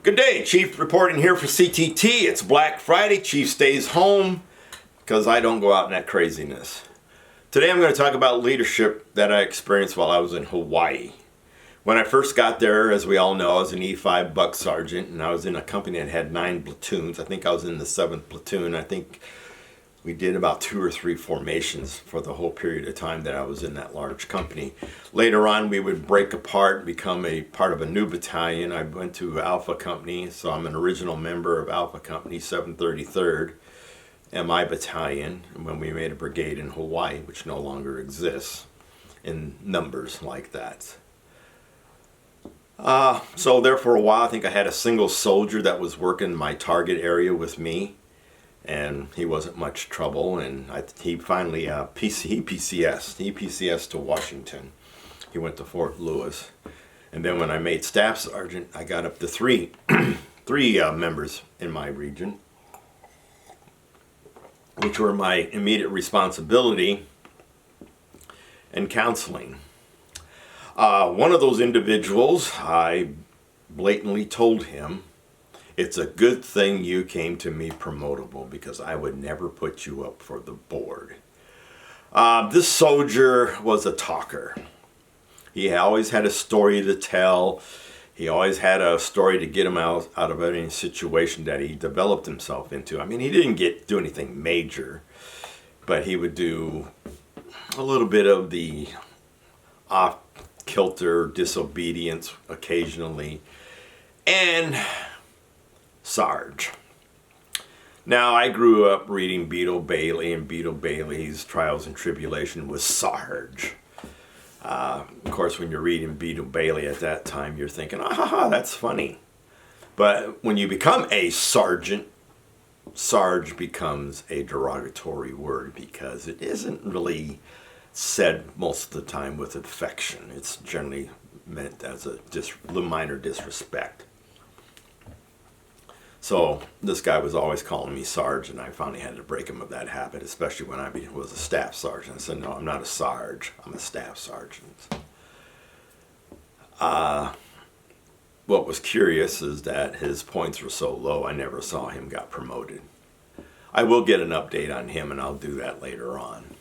Good day, Chief reporting here for CTT. It's Black Friday. Chief stays home because I don't go out in that craziness. Today I'm going to talk about leadership that I experienced while I was in Hawaii. When I first got there, as we all know, I was an E5 buck sergeant, and I was in a company that had 9 platoons. I think I was in the 7th platoon. I think we did about 2 or 3 formations for the whole period of time that I was in that large company. Later on, we would break apart and become a part of a new battalion. I went to Alpha Company, so I'm an original member of Alpha Company, 733rd MI Battalion, when we made a brigade in Hawaii, which no longer exists in numbers like that. So there for a while, I think I had a single soldier that was working my target area with me, and he wasn't much trouble, and he finally PCS'd to Washington. He went to Fort Lewis. And then when I made staff sergeant, I got up to three members in my region, which were my immediate responsibility and counseling. One of those individuals, I blatantly told him, "It's a good thing you came to me promotable, because I would never put you up for the board." This soldier was a talker. He always had a story to tell. He always had a story to get him out of any situation that he developed himself into. I mean, he didn't do anything major, but he would do a little bit of the off-kilter disobedience occasionally. And Sarge. Now, I grew up reading Beetle Bailey, and Beetle Bailey's Trials and Tribulation was Sarge. Of course, when you're reading Beetle Bailey at that time, you're thinking, that's funny. But when you become a sergeant, Sarge becomes a derogatory word, because it isn't really said most of the time with affection. It's generally meant as a minor disrespect. So this guy was always calling me Sarge, and I finally had to break him of that habit, especially when I was a staff sergeant. I said, "No, I'm not a Sarge, I'm a staff sergeant." What was curious is that his points were so low, I never saw him got promoted. I will get an update on him, and I'll do that later on.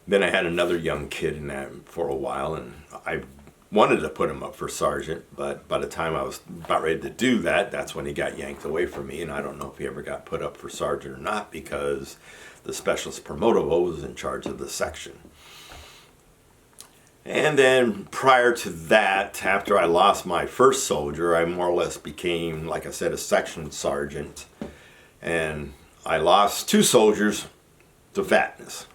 Then I had another young kid in that for a while, and I wanted to put him up for sergeant, but by the time I was about ready to do that, that's when he got yanked away from me, and I don't know if he ever got put up for sergeant or not, because the specialist promotable was in charge of the section. And then prior to that, after I lost my first soldier, I more or less became, like I said, a section sergeant, and I lost 2 soldiers to fatness.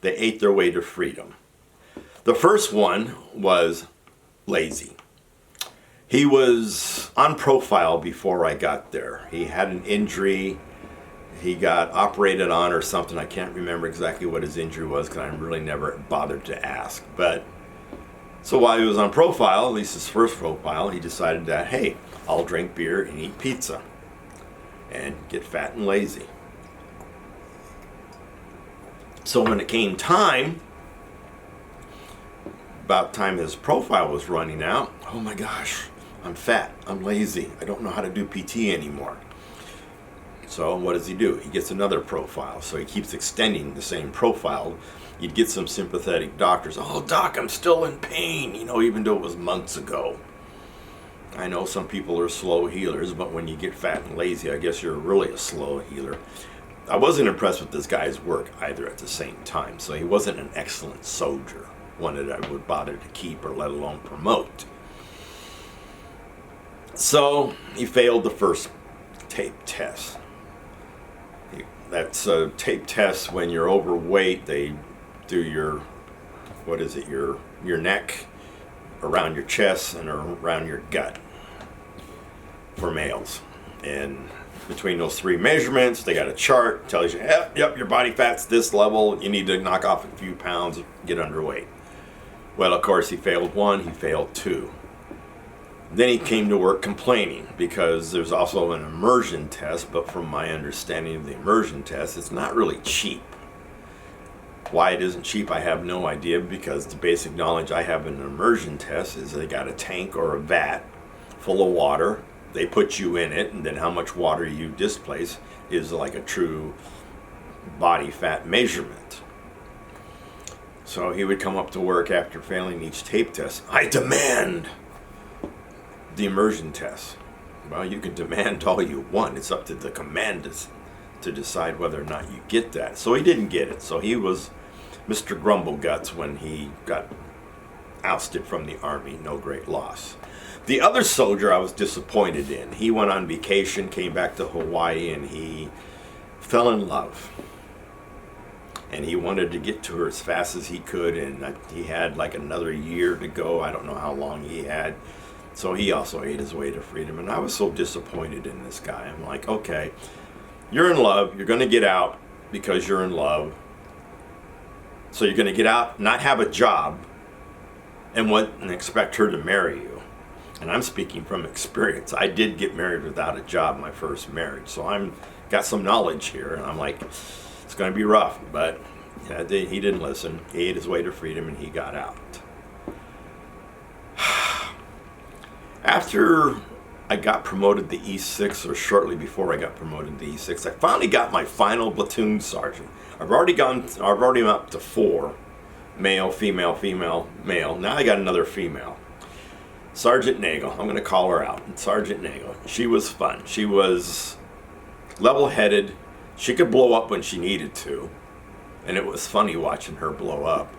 They ate their way to freedom. The first one was lazy. He was on profile before I got there. He had an injury. He got operated on or something. I can't remember exactly what his injury was, because I really never bothered to ask. But so while he was on profile, at least his first profile, he decided that, hey, I'll drink beer and eat pizza and get fat and lazy. So when it came time, about time his profile was running out, oh my gosh, I'm fat, I'm lazy, I don't know how to do PT anymore. So what does he do? He gets another profile. So he keeps extending the same profile. You'd get some sympathetic doctors. "Oh, doc, I'm still in pain," even though it was months ago. I know some people are slow healers, but when you get fat and lazy, I guess you're really a slow healer. I wasn't impressed with this guy's work either at the same time, so he wasn't an excellent soldier, one that I would bother to keep or let alone promote. So he failed the first tape test. That's a tape test when you're overweight. They do your neck, around your chest, and around your gut for males. And between those 3 measurements, they got a chart, tells you, yep, your body fat's this level, you need to knock off a few pounds, get underweight. Well, of course, he failed 1, he failed 2. Then he came to work complaining, because there's also an immersion test, but from my understanding of the immersion test, it's not really cheap. Why it isn't cheap, I have no idea, because the basic knowledge I have in an immersion test is they got a tank or a vat full of water, they put you in it, and then how much water you displace is like a true body fat measurement. So he would come up to work after failing each tape test. I demand the immersion test. Well, you can demand all you want. It's up to the commanders to decide whether or not you get that. So he didn't get it. So he was Mr. Grumbleguts when he got ousted from the Army. No great loss. The other soldier I was disappointed in. He went on vacation, came back to Hawaii, and he fell in love. And he wanted to get to her as fast as he could, and he had like another year to go. I don't know how long he had. So he also ate his way to freedom, and I was so disappointed in this guy. I'm like, okay, you're in love. You're going to get out because you're in love. So you're going to get out, not have a job, and expect her to marry you. And I'm speaking from experience. I did get married without a job, my first marriage. So I'm got some knowledge here, and I'm like, it's going to be rough. But yeah, he didn't listen. He ate his way to freedom, and he got out. After I got promoted to E6, or shortly before I got promoted to E6, I finally got my final platoon sergeant. I've already up to 4. Male, female, female, male. Now I got another female. Sergeant Nagel. I'm going to call her out. Sergeant Nagel. She was fun. She was level-headed. She could blow up when she needed to. And it was funny watching her blow up.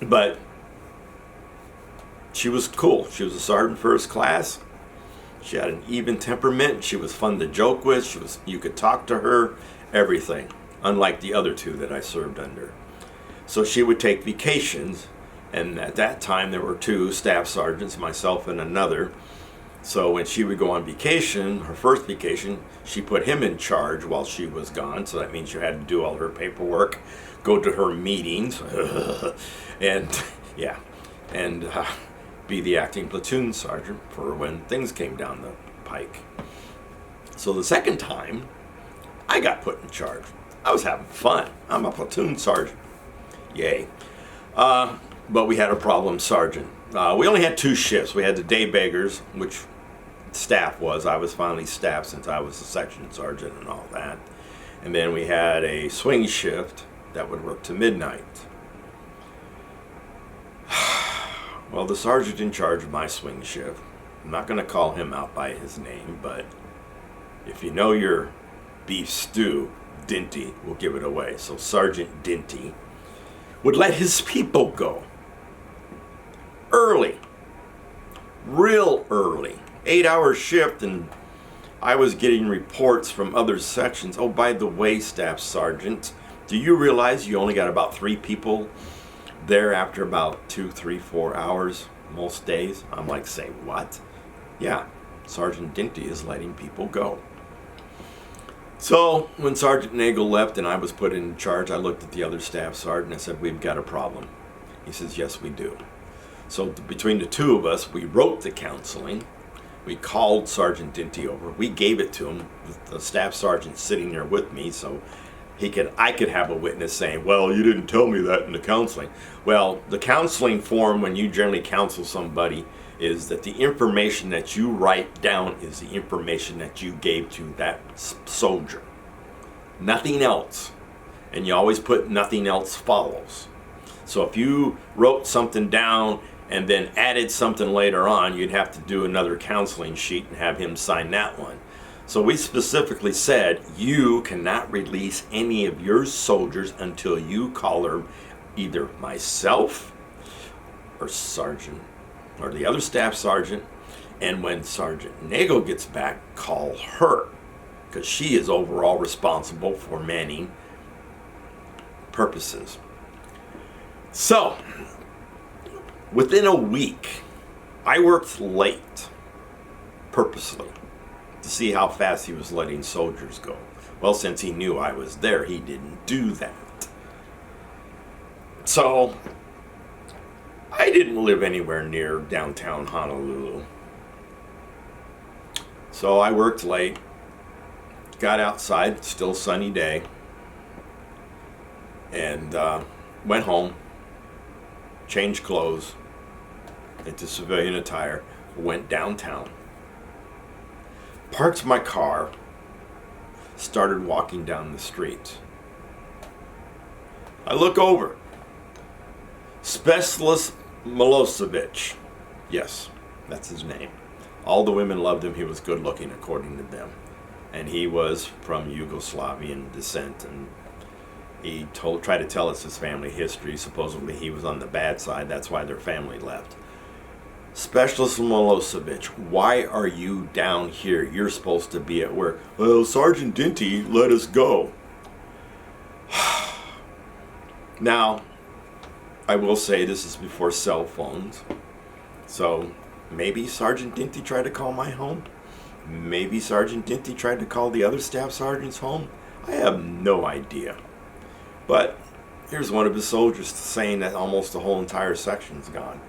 But she was cool. She was a sergeant first class. She had an even temperament. She was fun to joke with. You could talk to her. Everything. Unlike the other 2 that I served under. So she would take vacations, and at that time there were 2 staff sergeants, myself and another. So when she would go on vacation, her first vacation, she put him in charge while she was gone. So that means you had to do all her paperwork, go to her meetings, and yeah, and be the acting platoon sergeant for when things came down the pike. So the second time, I got put in charge. I was having fun. I'm a platoon sergeant. Yay. But we had a problem sergeant. We only had 2 shifts. We had the day beggars, which staff was. I was finally staff since I was a section sergeant and all that. And then we had a swing shift that would work to midnight. Well, the sergeant in charge of my swing shift, I'm not going to call him out by his name, but if you know your beef stew, Dinty will give it away. So Sergeant Dinty would let his people go early, real early, 8-hour shift, and I was getting reports from other sections. Oh, by the way, staff sergeant, do you realize you only got about 3 people there after about 2, 3, 4 hours most days? I'm like, say what? Yeah, Sergeant Dinty is letting people go. So when Sergeant Nagel left and I was put in charge, I looked at the other staff sergeant and I said, we've got a problem. He says, yes, we do. So between the 2 of us, we wrote the counseling. We called Sergeant Dinty over. We gave it to him, the staff sergeant sitting there with me, so I could have a witness saying, well, you didn't tell me that in the counseling. Well, the counseling form, when you generally counsel somebody, is that the information that you write down is the information that you gave to that soldier. Nothing else. And you always put nothing else follows. So if you wrote something down and then added something later on, you'd have to do another counseling sheet and have him sign that one. So we specifically said, you cannot release any of your soldiers until you call her either myself or Sergeant or the other staff sergeant, and when Sergeant Nagel gets back, call her, because she is overall responsible for manning purposes. So, within a week, I worked late, purposely, to see how fast he was letting soldiers go. Well, since he knew I was there, he didn't do that. So, I didn't live anywhere near downtown Honolulu. So I worked late, got outside, still sunny day, and went home, changed clothes into civilian attire, went downtown, Parked my car, started walking down the street. I look over. Specialist Milosevic. Yes, that's his name. All the women loved him. He was good looking, according to them. And he was from Yugoslavian descent. And he tried to tell us his family history. Supposedly he was on the bad side. That's why their family left. Specialist Milosevic, why are you down here? You're supposed to be at work. Well, Sergeant Dinty let us go. Now, I will say this is before cell phones. So maybe Sergeant Dinty tried to call my home. Maybe Sergeant Dinty tried to call the other staff sergeants home. I have no idea. But here's one of his soldiers saying that almost the whole entire section's gone.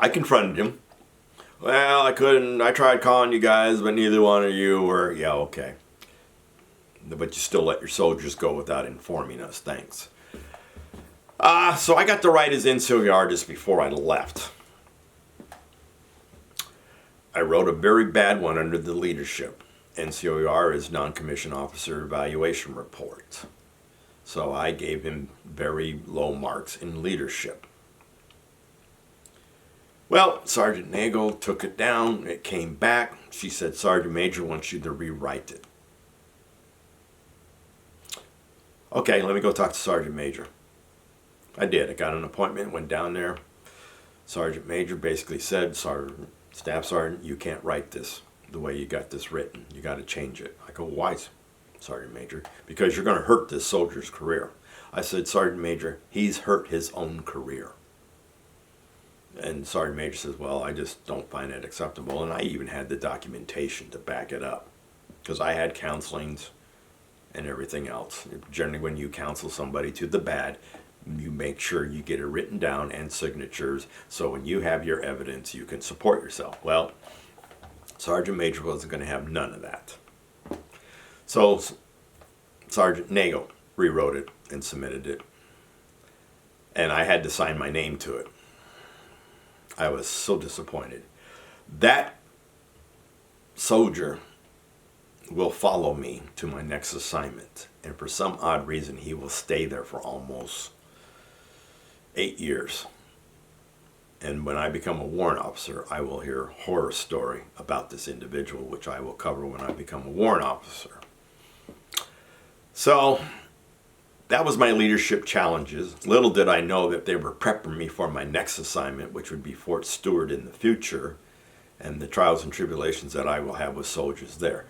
I confronted him. Well, I couldn't. I tried calling you guys, but neither one of you were. Yeah, okay. But you still let your soldiers go without informing us. Thanks. So I got to write his NCOR just before I left. I wrote a very bad one under the leadership. NCOR is Non-Commissioned Officer Evaluation Report. So I gave him very low marks in leadership. Well, Sergeant Nagel took it down. It came back. She said, Sergeant Major wants you to rewrite it. Okay, let me go talk to Sergeant Major. I did. I got an appointment, went down there. Sergeant Major basically said, Staff Sergeant, you can't write this the way you got this written. You got to change it. I go, why, Sergeant Major? Because you're going to hurt this soldier's career. I said, Sergeant Major, he's hurt his own career. And Sergeant Major says, well, I just don't find it acceptable. And I even had the documentation to back it up. Because I had counselings and everything else. Generally, when you counsel somebody to the bad, you make sure you get it written down and signatures. So when you have your evidence, you can support yourself. Well, Sergeant Major wasn't going to have none of that. So Sergeant Nagel rewrote it and submitted it. And I had to sign my name to it. I was so disappointed. That soldier will follow me to my next assignment. And for some odd reason, he will stay there for almost 8 years. And when I become a warrant officer, I will hear a horror story about this individual, which I will cover when I become a warrant officer. So that was my leadership challenges. Little did I know that they were prepping me for my next assignment, which would be Fort Stewart in the future, and the trials and tribulations that I will have with soldiers there.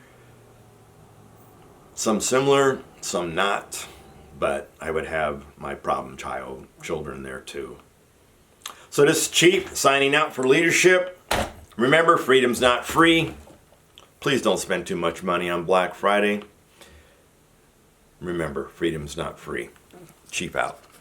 Some similar, some not, but I would have my problem children there too. So this is Chief signing out for leadership. Remember, freedom's not free. Please don't spend too much money on Black Friday. Remember, freedom's not free. Chief out.